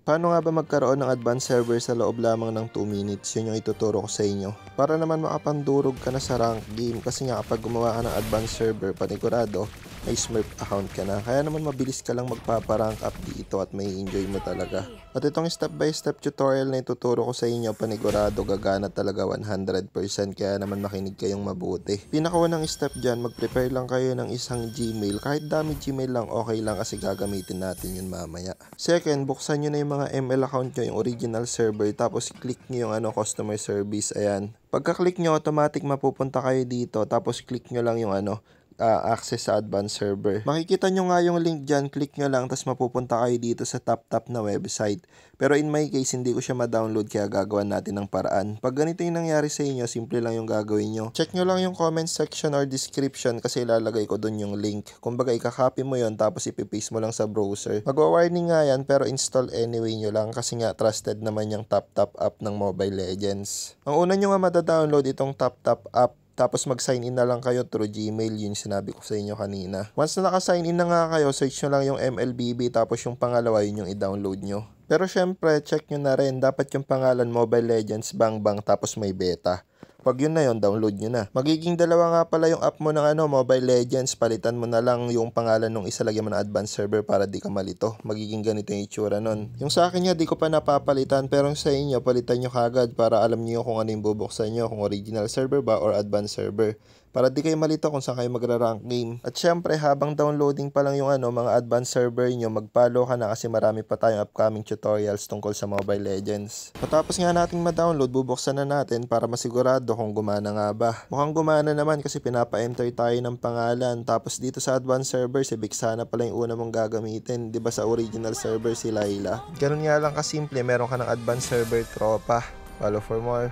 Paano nga ba magkaroon ng advanced server sa loob lamang ng 2 minutes? Yun yung ituturo ko sa inyo. Para naman makapandurog ka na sa rank game kasi nga kapag gumawa ka ng advanced server, panigurado, may Smurf account ka na. Kaya naman mabilis ka lang magpaparank up dito at may enjoy mo talaga. At itong step by step tutorial na ituturo ko sa inyo, panigurado gagana talaga 100%. Kaya naman makinig kayong mabuti. Pinakaunang step dyan, mag-prepare lang kayo ng isang Gmail. Kahit dami Gmail lang, okay lang kasi gagamitin natin yun mamaya. Second, buksan nyo na yung mga ML account nyo, yung original server, tapos click nyo yung customer service. Ayan. Pagka-click nyo, automatic mapupunta kayo dito, tapos click nyo lang yung access sa advanced server. Makikita nyo nga yung link dyan, click nyo lang, tapos mapupunta kayo dito sa top na website. Pero in my case, hindi ko siya ma-download kaya gagawan natin ng paraan. Pag ganito yung nangyari sa inyo, simple lang yung gagawin nyo. Check nyo lang yung comment section or description kasi ilalagay ko dun yung link. Kumbaga, ikakopy mo yon tapos ipipaste mo lang sa browser. Magwa-warning nga yan pero install anyway nyo lang kasi nga trusted naman yung top app ng Mobile Legends. Ang una nyo nga madadownload itong top app. Tapos mag-sign in na lang kayo through Gmail, yun sinabi ko sa inyo kanina. Once na naka-sign in na nga kayo, search nyo lang yung MLBB tapos yung pangalawa yun yung i-download nyo. Pero syempre, check nyo na rin, dapat yung pangalan Mobile Legends Bang Bang tapos may beta. Pag yun na yun, download nyo na. Magiging dalawa nga pala yung app mo ng Mobile Legends. Palitan mo na lang yung pangalan nung isa, lagyan mo ng advanced server para di ka malito. Magiging ganito yung itsura nun. Yung sa akin nga, di ko pa napapalitan. Pero sa inyo, palitan nyo kagad para alam nyo kung ano yung bubuksan nyo. Kung original server ba or advanced server. Para di kayo malito kung saan kayo magra-rank game. At syempre, habang downloading pa lang yung mga advanced server nyo, mag-follow ka na kasi marami pa tayong upcoming tutorials tungkol sa Mobile Legends. Matapos nga nating ma-download, bubuksan na natin para masigurado kung gumana nga ba. Mukhang gumana naman kasi pinapa-enter tayo ng pangalan. Tapos dito sa advanced server, si Vixana pala yung una mong gagamitin. Diba sa original server si Layla? Ganun nga lang kasimple, meron ka ng advanced server tropa. Follow for more.